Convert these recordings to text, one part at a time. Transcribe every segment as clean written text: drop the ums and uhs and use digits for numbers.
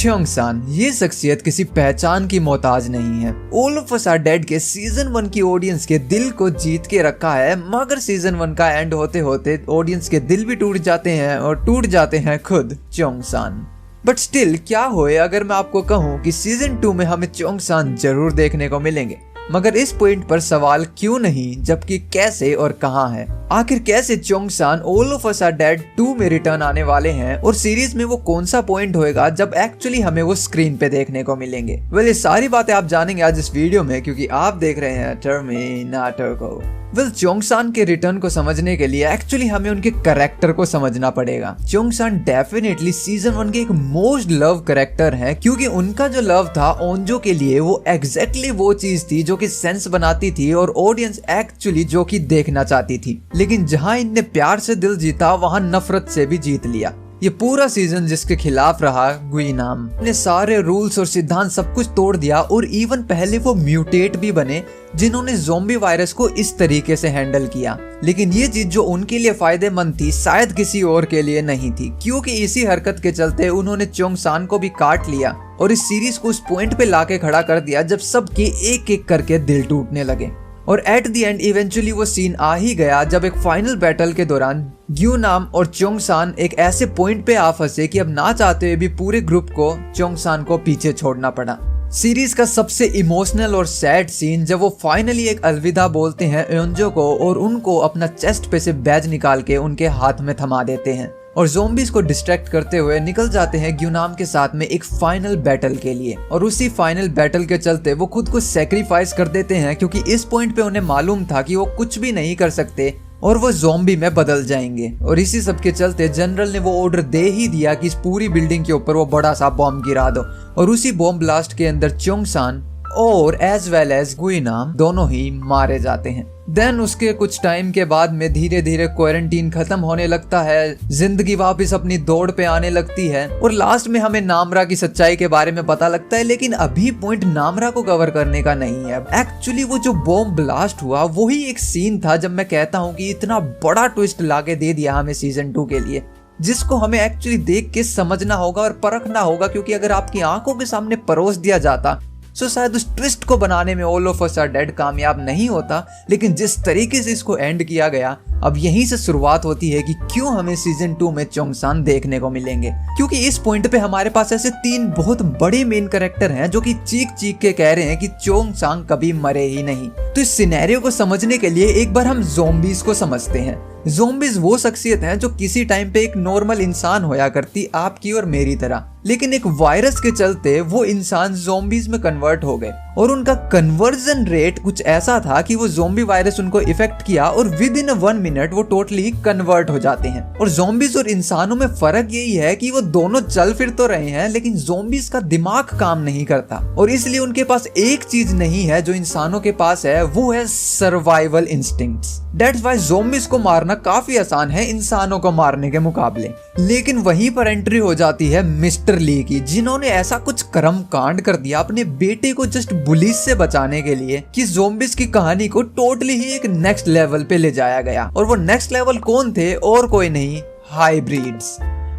च्योंग-सान ये शख्सियत किसी पहचान की मोहताज नहीं है। All of us are Dead के सीजन 1 की ऑडियंस के दिल को जीत के रखा है, मगर सीजन 1 का एंड होते होते ऑडियंस के दिल भी टूट जाते हैं और टूट जाते हैं खुद च्योंग-सान। बट स्टिल क्या होए अगर मैं आपको कहूँ कि सीजन 2 में हमें च्योंग-सान जरूर देखने को मिलेंगे, मगर इस पॉइंट पर सवाल क्यों नहीं जबकि कैसे और कहां है। आखिर कैसे च्योंग-सान all of us are dead 2 में रिटर्न आने वाले हैं और सीरीज में वो कौन सा पॉइंट होएगा जब एक्चुअली हमें वो स्क्रीन पे देखने को मिलेंगे। वेल ये सारी बातें आप जानेंगे आज इस वीडियो में, क्योंकि आप देख रहे हैं टर्मिनेटर को। वेल च्योंग-सान के रिटर्न को समझने के लिए एक्चुअली हमें उनके कैरेक्टर को समझना पड़ेगा। च्योंग-सान डेफिनेटली सीजन 1 के एक मोस्ट लव कैरेक्टर है, क्योंकि उनका जो लव था ओंजो के लिए वो एग्जैक्टली वो चीज थी जो कि सेंस बनाती थी और ऑडियंस एक्चुअली जो कि देखना चाहती थी। लेकिन जहां इनने प्यार से दिल जीता वहां नफरत से भी जीत लिया। ये पूरा सीजन जिसके खिलाफ रहा गुइनाम ने सारे रूल्स और सिद्धांत सब कुछ तोड़ दिया और इवन पहले वो म्यूटेट भी बने जिन्होंने ज़ोंबी वायरस को इस तरीके से हैंडल किया। लेकिन ये चीज जो उनके लिए फायदेमंद थी शायद किसी और के लिए नहीं थी, क्योंकि इसी हरकत के चलते उन्होंने च्योंग-सान को भी काट लिया और इस सीरीज को उस पॉइंट पे लाके खड़ा कर दिया जब सबके एक एक करके दिल टूटने लगे। और एट द एंड इवेंचुअली वो सीन आ ही गया जब एक फाइनल बैटल के दौरान ग्यूनाम और च्योंग-सान एक ऐसे पॉइंट पे आ फंसे कि अब ना चाहते हुए भी पूरे ग्रुप को च्योंग-सान को पीछे छोड़ना पड़ा। सीरीज का सबसे इमोशनल और सैड सीन जब वो फाइनली एक अलविदा बोलते हैं एंजो को और उनको अपना चेस्ट पे से बैज निकाल के उनके हाथ में थमा देते हैं और ज़ोंबीज को डिस्ट्रैक्ट करते हुए निकल जाते हैं ग्यूनाम के साथ में एक फाइनल बैटल के लिए। और उसी फाइनल बैटल के चलते वो खुद को सैक्रिफाइस कर देते हैं, क्योंकि इस पॉइंट पे उन्हें मालूम था कि वो कुछ भी नहीं कर सकते और वो ज़ोंबी में बदल जाएंगे। और इसी सब के चलते जनरल ने वो ऑर्डर दे ही दिया कि इस पूरी बिल्डिंग के ऊपर वो बड़ा सा बॉम्ब गिरा दो और उसी बॉम्ब ब्लास्ट के अंदर च्योंग-सान और एज वेल एज गुइनाम दोनों ही मारे जाते हैं। देन उसके कुछ टाइम के बाद में धीरे धीरे क्वारंटीन खत्म होने लगता है, जिंदगी वापस अपनी दौड़ पे आने लगती है और लास्ट में हमें नामरा की सच्चाई के बारे में पता लगता है। लेकिन अभी पॉइंट नामरा को कवर करने का नहीं है। एक्चुअली वो जो बॉम्ब ब्लास्ट हुआ वही एक सीन था जब मैं कहता हूँ कि इतना बड़ा ट्विस्ट लाके दे दिया हमें सीजन 2 के लिए, जिसको हमें एक्चुअली देख के समझना होगा और परखना होगा, क्योंकि अगर आपकी आंखों के सामने परोस दिया जाता तो शायद उस ट्विस्ट को बनाने में All of us are Dead कामयाब नहीं होता। लेकिन जिस तरीके से इसको एंड किया गया, अब यहीं से शुरुआत होती है कि क्यों हमें सीजन 2 में च्योंग-सान देखने को मिलेंगे। क्योंकि इस पॉइंट पे हमारे पास ऐसे 3 बहुत बड़े मेन कैरेक्टर हैं जो कि चीख चीख के कह रहे हैं कि च्योंग-सान कभी मरे ही नहीं। तो इस सिनेरियो को समझने के लिए एक बार हम ज़ोंबीज को समझते हैं। ज़ोंबीज वो शख्सियत हैं जो किसी टाइम पे एक नॉर्मल इंसान होया करती, आपकी और मेरी तरह, लेकिन एक वायरस के चलते वो इंसान ज़ोंबीज में कन्वर्ट हो गए और उनका कन्वर्जन रेट कुछ ऐसा था कि वो ज़ोंबी वायरस उनको इफेक्ट किया और विद इन 1 मिनट वो टोटली कन्वर्ट हो जाते हैं। और ज़ोंबीज और इंसानों में फर्क यही है कि वो दोनों चल फिर तो रहे हैं, लेकिन ज़ोंबीज का दिमाग काम नहीं करता और इसलिए उनके पास एक चीज नहीं है जो इंसानों के पास है, वो है survival instincts. That's why zombies को मारना काफी आसान है इंसानों को मारने के मुकाबले। लेकिन वहीं पर एंट्री हो जाती है मिस्टर ली की, जिन्होंने ऐसा कुछ कर्म कांड कर दिया अपने बेटे को जस्ट बुलिस से बचाने के लिए कि ज़ोंबीज की कहानी को टोटली ही एक नेक्स्ट लेवल पे ले जाया गया। और वो नेक्स्ट लेवल कौन थे? और कोई नहीं, हाइब्रिड्स।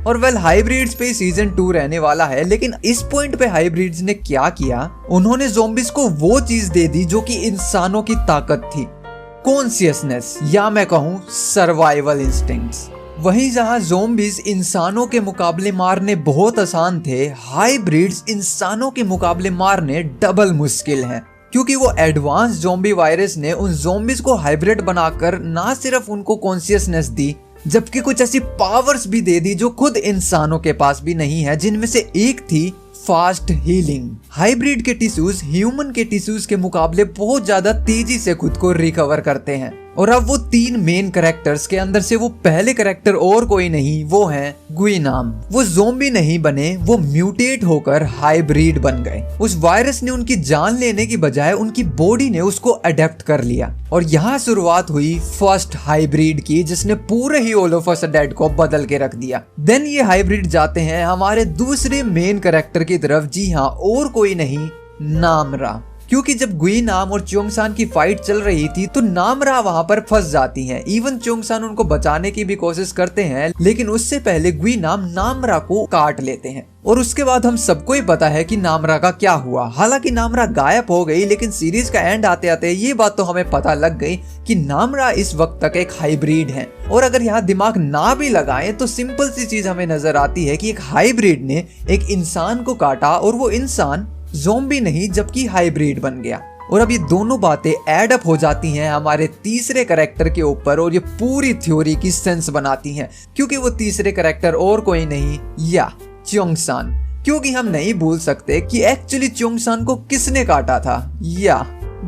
और वेल हाइब्रिड्स पे सीजन 2 रहने वाला है। लेकिन इस पॉइंट पे हाइब्रिड्स ने क्या किया, उन्होंने ज़ोंबीज को वो चीज दे दी जो कि इंसानों की ताकत थी, कॉन्शियसनेस, या मैं कहूँ सर्वाइवल इंस्टिंक्ट्स। वहीं जहां ज़ोंबीज इंसानों के मुकाबले मारने बहुत आसान थे, हाइब्रिड्स इंसानों के मुकाबले मारने डबल मुश्किल है। क्योंकि वो एडवांस ज़ोंबी वायरस ने उन ज़ोंबीज को हाइब्रिड बनाकर ना सिर्फ उनको कॉन्शियसनेस दी, जबकि कुछ ऐसी पावर्स भी दे दी जो खुद इंसानों के पास भी नहीं है, जिनमें से एक थी फास्ट हीलिंग। हाइब्रिड के टिश्यूज ह्यूमन के टिश्यूज के मुकाबले बहुत ज्यादा तेजी से खुद को रिकवर करते हैं। और अब वो 3 मेन कैरेक्टर्स के अंदर से वो पहले कैरेक्टर और कोई नहीं, वो है गुइनाम। वो ज़ोंबी नहीं बने, वो म्यूटेट होकर हाइब्रिड बन गए। उस वायरस ने उनकी जान लेने की बजाय उनकी बॉडी ने उसको अडेप्ट कर लिया और यहाँ शुरुआत हुई फर्स्ट हाइब्रिड की, जिसने पूरे ही ऑल ऑफ अस डेड को बदल के रख दिया। देन ये हाइब्रिड जाते हैं हमारे दूसरे मेन कैरेक्टर की तरफ। जी हाँ, और कोई नहीं, नामरा। क्योंकि जब गुई नाम और च्योंगसान की फाइट चल रही थी तो नामरा वहां पर फंस जाती हैं। इवन च्योंगसान उनको बचाने की भी कोशिश करते हैं, लेकिन उससे पहले गुई नाम नामरा को काट लेते हैं। और उसके बाद हम सबको ही पता है कि नामरा का क्या हुआ। हालांकि नामरा गायब हो गई, लेकिन सीरीज का एंड आते आते ये बात तो हमें पता लग गई कि नामरा इस वक्त तक एक हाइब्रिड है। और अगर यहाँ दिमाग ना भी लगाएं तो सिंपल सी चीज हमें नजर आती है कि एक हाइब्रिड ने एक इंसान को काटा और वो इंसान ज़ॉम्बी नहीं जबकि हाइब्रिड बन गया। और अब ये दोनों बातें ऐड अप हो जाती हैं हमारे तीसरे कैरेक्टर के ऊपर और ये पूरी थ्योरी की सेंस बनाती हैं, क्योंकि वो तीसरे कैरेक्टर और कोई नहीं या च्योंगसान। क्योंकि हम नहीं भूल सकते कि एक्चुअली च्योंगसान को किसने काटा था, या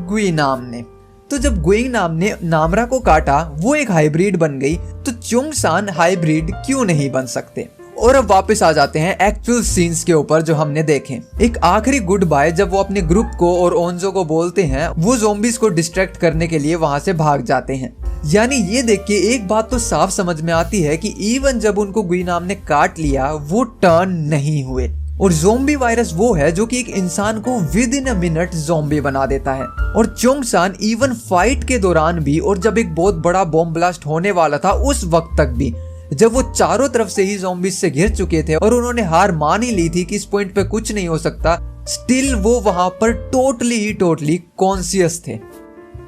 गुई नाम ने। तो जब गुई नाम ने नामरा को काटा, वो एक हाइब्रिड बन गई, तो च्योंगसान हाइब्रिड क्यों नहीं बन सकते। और अब वापस आ जाते हैं एक्चुअल सीन्स के ऊपर जो हमने देखे। एक आखिरी गुड बाय जब वो अपने ग्रुप को और ओंजो को बोलते हैं, वो ज़ॉम्बीज को डिस्ट्रैक्ट करने के लिए वहां से भाग जाते हैं। यानी ये देख के एक बात तो साफ समझ में आती है कि इवन जब उनको गुई नाम ने काट लिया, वो टर्न नहीं हुए। और ज़ॉम्बी वायरस वो है जो कि एक इंसान को with in a minute zombie बना देता है। और च्योंगसान इवन फाइट के दौरान भी, और जब एक बहुत बड़ा बॉम्ब ब्लास्ट होने वाला था उस वक्त तक भी, जब वो चारों तरफ से ही ज़ॉम्बीज से घिर चुके थे और उन्होंने हार मान ही ली थी कि इस पॉइंट पे कुछ नहीं हो सकता, स्टिल वो वहां पर टोटली कॉन्शियस थे।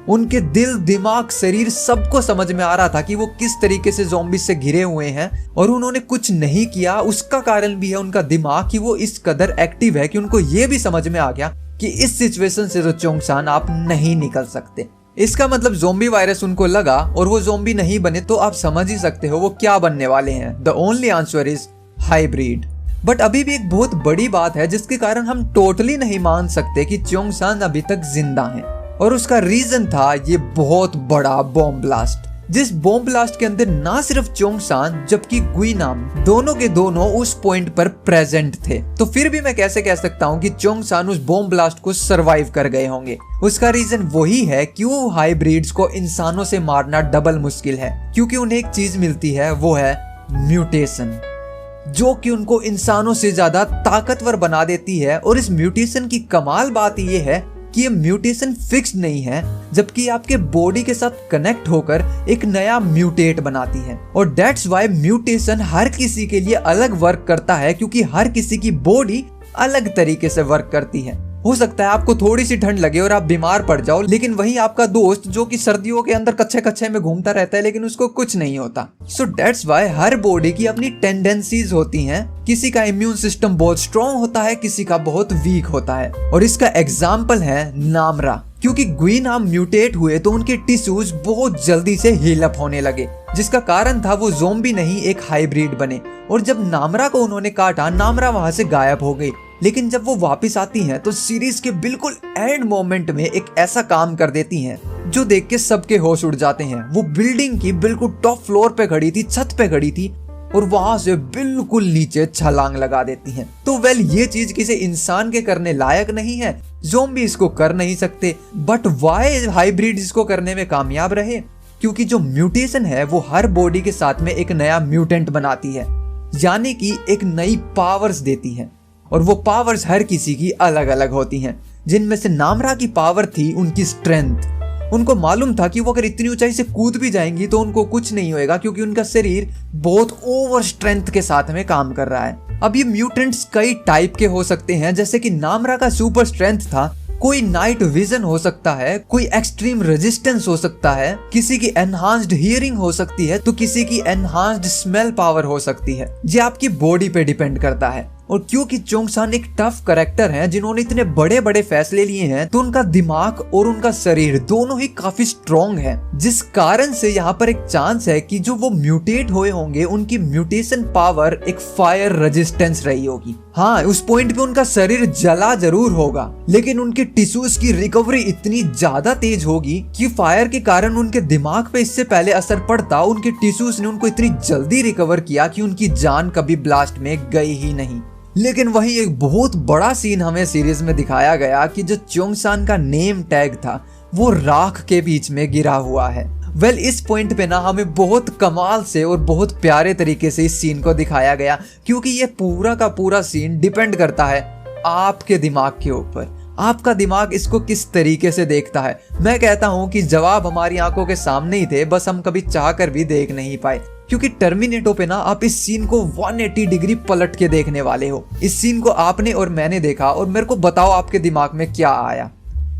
उनके दिल, दिमाग, शरीर सबको समझ में आ रहा था कि वो किस तरीके से ज़ॉम्बीज से घिरे हुए हैं, और उन्होंने कुछ नहीं किया। उसका कारण भी है उनका दिमाग कि वो इस कदर एक्टिव है कि उनको ये भी समझ में आ गया कि इस सिचुएशन से तो च्योंगसान आप नहीं निकल सकते। इसका मतलब ज़ॉम्बी वायरस उनको लगा और वो ज़ॉम्बी नहीं बने, तो आप समझ ही सकते हो वो क्या बनने वाले हैं। The only answer is hybrid. But अभी भी एक बहुत बड़ी बात है जिसके कारण हम टोटली नहीं मान सकते कि च्योंगसान अभी तक जिंदा हैं, और उसका रीजन था ये बहुत बड़ा बॉम्ब ब्लास्ट। जिस बॉम्ब ब्लास्ट के अंदर ना सिर्फ च्योंगसान जबकि गुई नाम दोनों के दोनों उस पॉइंट पर प्रेजेंट थे। तो फिर भी मैं कैसे कह सकता हूँ कि च्योंगसान उस बॉम्ब ब्लास्ट को सरवाइव कर गए होंगे। उसका रीजन वही है क्यों हाइब्रिड्स को इंसानों से मारना डबल मुश्किल है, क्योंकि उन्हें एक चीज मिलती है, वो है म्यूटेशन, जो कि उनको इंसानों से ज्यादा ताकतवर बना देती है। और इस म्यूटेशन की कमाल बात यह है कि ये म्यूटेशन फिक्स्ड नहीं है, जबकि आपके बॉडी के साथ कनेक्ट होकर एक नया म्यूटेट बनाती है। और दैट्स व्हाई म्यूटेशन हर किसी के लिए अलग वर्क करता है, क्योंकि हर किसी की बॉडी अलग तरीके से वर्क करती है। हो सकता है आपको थोड़ी सी ठंड लगे और आप बीमार पड़ जाओ, लेकिन वहीं आपका दोस्त जो कि सर्दियों के अंदर कच्चे कच्चे में घूमता रहता है लेकिन उसको कुछ नहीं होता। So that's why her body की अपनी टेंडेंसीज होती हैं। किसी का इम्यून सिस्टम बहुत स्ट्रॉन्ग होता है, किसी का बहुत वीक होता है। और इसका एग्जाम्पल है नामरा, क्योंकि गुई नाम म्यूटेट हुए तो उनके टिश्यूज बहुत जल्दी से हील अप होने लगे, जिसका कारण था वो ज़ॉम्बी नहीं एक हाइब्रिड बने। और जब नामरा को उन्होंने काटा, नामरा वहां से गायब हो गई। लेकिन जब वो वापस आती हैं तो सीरीज के बिल्कुल एंड मोमेंट में एक ऐसा काम कर देती हैं जो देख के सबके होश उड़ जाते हैं। वो बिल्डिंग की बिल्कुल टॉप फ्लोर पे खड़ी थी, छत पे खड़ी थी, और वहां से बिल्कुल नीचे छलांग लगा देती हैं। तो वेल, ये चीज किसी इंसान के करने लायक नहीं है, ज़ॉम्बी इसको कर नहीं सकते। बट वाई हाइब्रिड इसको करने में कामयाब रहे? क्योंकि जो म्यूटेशन है वो हर बॉडी के साथ में एक नया म्यूटेंट बनाती है, यानी कि एक नई पावर्स देती है। और वो पावर्स हर किसी की अलग अलग होती हैं, जिनमें से नामरा की पावर थी उनकी स्ट्रेंथ। उनको मालूम था कि वो अगर इतनी ऊंचाई से कूद भी जाएंगी तो उनको कुछ नहीं होएगा, क्योंकि उनका शरीर बहुत ओवर स्ट्रेंथ के साथ में काम कर रहा है। अब ये म्यूटेंट्स कई टाइप के हो सकते हैं, जैसे कि नामरा का सुपर स्ट्रेंथ था, कोई नाइट विजन हो सकता है, कोई एक्सट्रीम रेजिस्टेंस हो सकता है, किसी की एनहांस्ड हियरिंग हो सकती है, तो किसी की एनहांस्ड स्मेल पावर हो सकती है। ये आपकी बॉडी पे डिपेंड करता है। और क्योंकि च्योंगसान एक टफ कैरेक्टर हैं जिन्होंने इतने बड़े बड़े फैसले लिए हैं, तो उनका दिमाग और उनका शरीर दोनों ही काफी स्ट्रॉन्ग है, जिस कारण से यहाँ पर एक चांस है कि जो वो म्यूटेट हुए होंगे उनकी म्यूटेशन पावर एक फायर रेजिस्टेंस रही होगी। हाँ, उस पॉइंट पे उनका शरीर जला जरूर होगा, लेकिन उनके टिश्यूज की रिकवरी इतनी ज्यादा तेज होगी कि फायर के कारण उनके दिमाग पे इससे पहले असर पड़ता, उनके टिश्यूज ने उनको इतनी जल्दी रिकवर किया कि उनकी जान कभी ब्लास्ट में गई ही नहीं। लेकिन वही एक बहुत बड़ा सीन हमें सीरीज में दिखाया गया कि जो च्योंगसान का नेम टैग था वो राख के बीच में गिरा हुआ है। वेल, इस पॉइंट पे ना हमें बहुत कमाल से और बहुत प्यारे तरीके से इस सीन को दिखाया गया, क्योंकि ये पूरा का पूरा सीन डिपेंड करता है आपके दिमाग के ऊपर। आपका दिमाग इसको किस तरीके से देखता है? मैं कहता हूँ कि जवाब हमारी आंखों के सामने ही थे, बस हम कभी चाहकर भी देख नहीं पाए। क्योंकि टर्मिनेटर पे ना आप इस सीन को 180 डिग्री पलट के देखने वाले हो। इस सीन को आपने और मैंने देखा और मेरे को बताओ आपके दिमाग में क्या आया?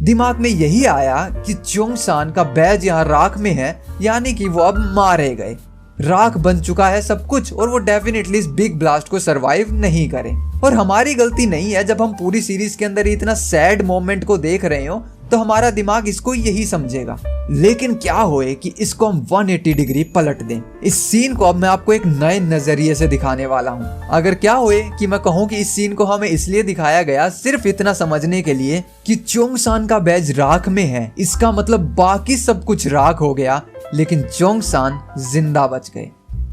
दिमाग में यही आया कि चोंग सान का बैज यहाँ राख में है, यानी कि वो अब मारे गए, राख बन चुका है सब कुछ और वो डेफिनेटली इस बिग ब्लास्ट को सरवाइव नहीं करे। और हमारी गलती नहीं है, जब हम पूरी सीरीज के अंदर इतना सैड मोमेंट को देख रहे हो तो हमारा दिमाग इसको यही समझेगा। लेकिन क्या होए कि इसको हम 180 डिग्री पलट दें। इस सीन को अब मैं आपको एक नए नजरिए से दिखाने वाला हूँ। अगर क्या होए कि मैं कहूँ कि इस सीन को हमें इसलिए दिखाया गया सिर्फ इतना समझने के लिए कि चोंग सान का बैज राख में है, इसका मतलब बाकी सब कुछ राख हो गया लेकिन चोंग सान जिंदा बच गए।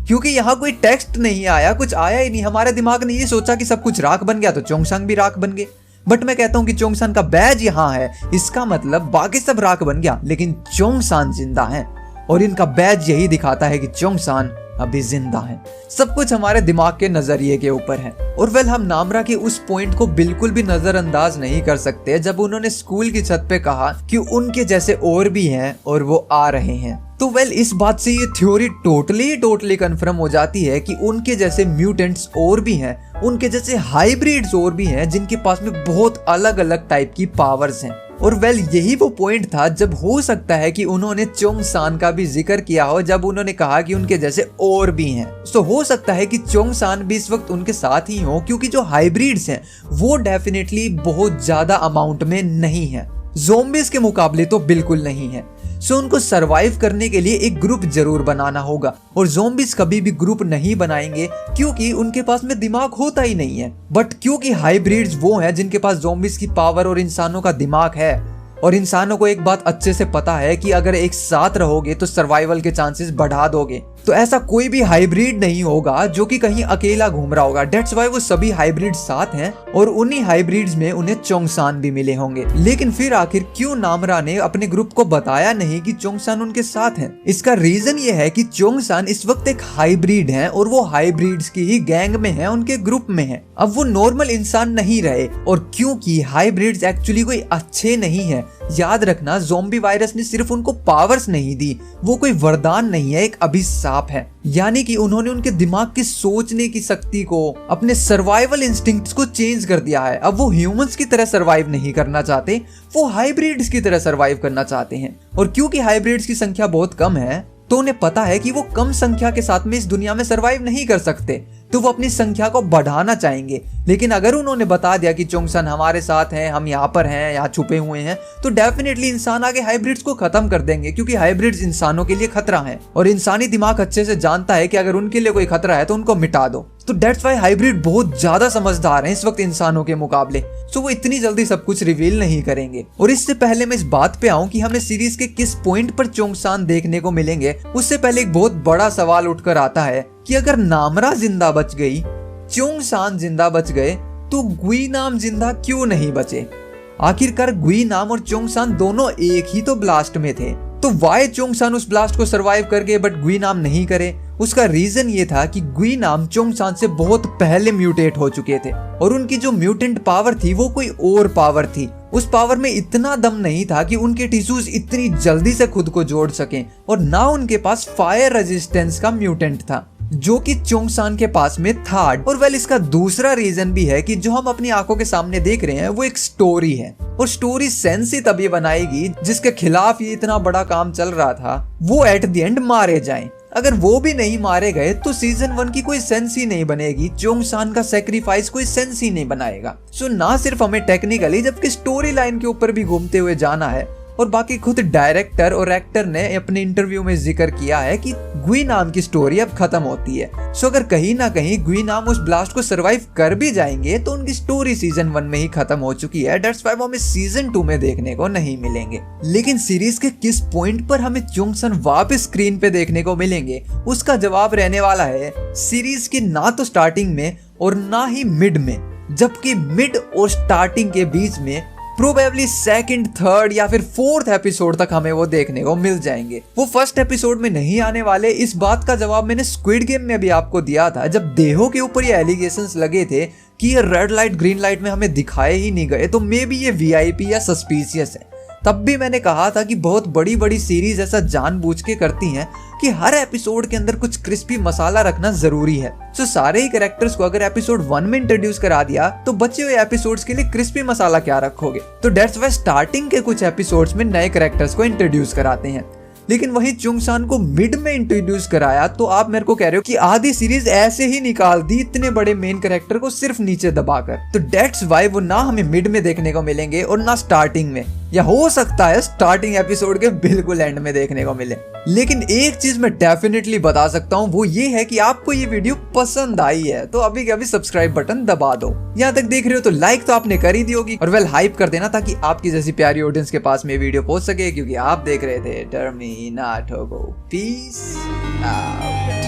क्योंकि यहाँ कोई टेक्स्ट नहीं आया, कुछ आया ही नहीं। हमारे दिमाग ने ये सोचा कि सब कुछ राख बन गया तो चोंग सान भी राख बन गए। बट मैं कहता हूँ कि चोंग सान का बैज यहाँ है, इसका मतलब बाकी सब राख बन गया लेकिन चोंग सान जिंदा है। और इनका बैज यही दिखाता है कि चोंग सान अभी जिंदा है। सब कुछ हमारे दिमाग के नजरिए के ऊपर है। और वेल, हम नामरा के उस पॉइंट को बिल्कुल भी नजरअंदाज नहीं कर सकते जब उन्होंने स्कूल की छत पे कहा कि उनके जैसे और भी हैं और वो आ रहे हैं। तो वेल, इस बात से ये थ्योरी टोटली कंफर्म हो जाती है कि उनके जैसे म्यूटेंट्स और भी हैं, उनके जैसे हाइब्रिड्स और भी हैं जिनके पास में बहुत अलग अलग टाइप की पावर्स हैं। और वेल, यही वो पॉइंट था जब हो सकता है कि उन्होंने चोंग सान का भी जिक्र किया हो, जब उन्होंने कहा कि उनके जैसे और भी हैं। सो हो सकता है कि चोंग सान भी इस वक्त उनके साथ ही हो, क्योंकि जो हाइब्रिड्स हैं वो डेफिनेटली बहुत ज्यादा अमाउंट में नहीं है, ज़ोंबीज के मुकाबले तो बिल्कुल नहीं है। सो उनको सरवाइव करने के लिए एक ग्रुप जरूर बनाना होगा। और ज़ोंबीज कभी भी ग्रुप नहीं बनाएंगे क्योंकि उनके पास में दिमाग होता ही नहीं है। बट क्योंकि हाइब्रिड्स वो हैं जिनके पास ज़ोंबीज की पावर और इंसानों का दिमाग है, और इंसानों को एक बात अच्छे से पता है कि अगर एक साथ रहोगे तो सर्वाइवल के चांसेस बढ़ा दोगे, तो ऐसा कोई भी हाइब्रिड नहीं होगा जो कि कहीं अकेला घूम रहा होगा। डेट्स वाई वो सभी हाइब्रिड साथ हैं और उन्हीं हाइब्रिड्स में उन्हें चोंग सान भी मिले होंगे। लेकिन फिर आखिर क्यों नामरा ने अपने ग्रुप को बताया नहीं कि चोंग सान उनके साथ हैं? इसका रीजन ये है कि चोंग सान इस वक्त एक हाइब्रिड है और वो हाइब्रिड्स की ही गैंग में है, उनके ग्रुप में है। अब वो नॉर्मल इंसान नहीं रहे, और क्योंकि हाइब्रिड्स एक्चुअली कोई अच्छे नहीं है। याद रखना, ज़ोंबी वायरस ने सिर्फ उनको पावर्स नहीं दी, वो कोई वरदान नहीं है, एक अभिशाप है। यानी कि उन्होंने उनके दिमाग की सोचने की शक्ति को, अपने सर्वाइवल इंस्टिंक्ट्स को चेंज कर दिया है। अब वो ह्यूमंस की तरह सर्वाइव नहीं करना चाहते, वो हाइब्रिड्स की तरह सर्वाइव करना चाहते हैं। और क्योंकि हाइब्रिड्स की संख्या बहुत कम है तो उन्हें पता है कि वो कम संख्या के साथ में इस दुनिया में सर्वाइव नहीं कर सकते, तो वो अपनी संख्या को बढ़ाना चाहेंगे। लेकिन अगर उन्होंने बता दिया कि चोंग सान हमारे साथ हैं, हम यहाँ पर हैं, यहाँ छुपे हुए हैं, तो डेफिनेटली इंसान आगे हाइब्रिड्स को खत्म कर देंगे, क्योंकि हाइब्रिड्स इंसानों के लिए खतरा है और इंसानी दिमाग अच्छे से जानता है कि अगर उनके लिए कोई खतरा है तो उनको मिटा दो। तो डेट्स वाई हाइब्रिड बहुत ज्यादा समझदार हैं इस वक्त इंसानों के मुकाबले, सो वो इतनी जल्दी सब कुछ रिवील नहीं करेंगे। और इससे पहले मैं इस बात पे आऊं कि हमें सीरीज के किस पॉइंट पर चोंग सान देखने को मिलेंगे, उससे पहले एक बहुत बड़ा सवाल उठकर आता है कि अगर नामरा जिंदा बच गई, चोंग सान जिंदा बच गए, तो गुई नाम जिंदा क्यों नहीं बचे? आखिरकार गुई नाम और चोंग सान दोनों एक ही तो ब्लास्ट में थे, तो वाई चोंग सान उस ब्लास्ट को सरवाइव कर गए बट गुई नाम नहीं करे? उसका रीजन ये था कि गुई नाम चोंग सान से बहुत पहले म्यूटेट हो चुके थे और उनकी जो म्यूटेंट पावर थी वो कोई और पावर थी। उस पावर में इतना दम नहीं था कि उनके टिश्यूज इतनी जल्दी से खुद को जोड़ सकें, और ना उनके पास फायर रेजिस्टेंस का म्यूटेंट था जो कि चोंग सान के पास में था। और वेल, इसका दूसरा रीजन भी है कि जो हम अपनी आंखों के सामने देख रहे हैं वो एक स्टोरी है, और स्टोरी सेंस ही तभी बनाएगी जिसके खिलाफ ये इतना बड़ा काम चल रहा था वो एट द एंड मारे जाएं। अगर वो भी नहीं मारे गए तो सीजन 1 की कोई सेंस ही नहीं बनेगी, चोंग सान का सेक्रीफाइस कोई सेंस ही नहीं बनाएगा। सो ना सिर्फ हमें टेक्निकली जबकि स्टोरी लाइन के ऊपर भी घूमते हुए जाना है, और बाकी खुद डायरेक्टर और एक्टर ने अपने इंटरव्यू में जिक्र किया है कि गुई नाम की स्टोरी अब खत्म होती है। सो अगर कहीं ना कहीं गुई नाम उस ब्लास्ट को सरवाइव कर भी जाएंगे तो उनकी स्टोरी सीजन 1 में ही खत्म हो चुकी है। दैट्स व्हाई वो हमें सीजन 2 में देखने को नहीं मिलेंगे। लेकिन सीरीज के किस पॉइंट पर हमें चोंग सान वापस स्क्रीन पे देखने को मिलेंगे, उसका जवाब रहने वाला है सीरीज की ना तो स्टार्टिंग में और ना ही मिड में, जबकि मिड और स्टार्टिंग के बीच में प्रोबेबली सेकंड, थर्ड या फिर फोर्थ एपिसोड तक हमें वो देखने को मिल जाएंगे। वो फर्स्ट एपिसोड में नहीं आने वाले, इस बात का जवाब मैंने स्क्विड गेम में भी आपको दिया था, जब देहो के ऊपर ये एलिगेशंस लगे थे कि ये रेड लाइट ग्रीन लाइट में हमें दिखाए ही नहीं गए, तो मे बी ये वीआईपी या सस्पिशियस है। तब भी मैंने कहा था कि बहुत बड़ी बड़ी सीरीज ऐसा जानबूझ के करती हैं कि हर एपिसोड के अंदर कुछ क्रिस्पी मसाला रखना जरूरी है। तो सारे ही कैरेक्टर्स को अगर एपिसोड 1 में इंट्रोड्यूस करा दिया तो बचे हुए एपिसोड्स के लिए क्रिस्पी मसाला क्या रखोगे। तो डेट्स वाई स्टार्टिंग के कुछ एपिसोड्स में नए कैरेक्टर्स को इंट्रोड्यूस कराते हैं, लेकिन वही चुंगसान को मिड में इंट्रोड्यूस कराया तो आप मेरे को कह रहे हो कि आधी सीरीज ऐसे ही निकाल दी इतने बड़े मेन कैरेक्टर को सिर्फ नीचे दबाकर। तो डेट्स वाई वो ना हमें मिड में देखने को मिलेंगे और ना स्टार्टिंग में, या हो सकता है स्टार्टिंग एपिसोड के बिल्कुल एंड में देखने को मिले। लेकिन एक चीज मैं डेफिनेटली बता सकता हूँ, वो ये है कि आपको ये वीडियो पसंद आई है तो अभी के अभी सब्सक्राइब बटन दबा दो। यहाँ तक देख रहे हो तो लाइक तो आपने कर ही दी होगी, और वेल हाइप कर देना ताकि आपकी जैसी प्यारी ऑडियंस के पास में वीडियो पहुंच सके, क्योंकि आप देख रहे थे टर्मिनाटोगो। Peace out.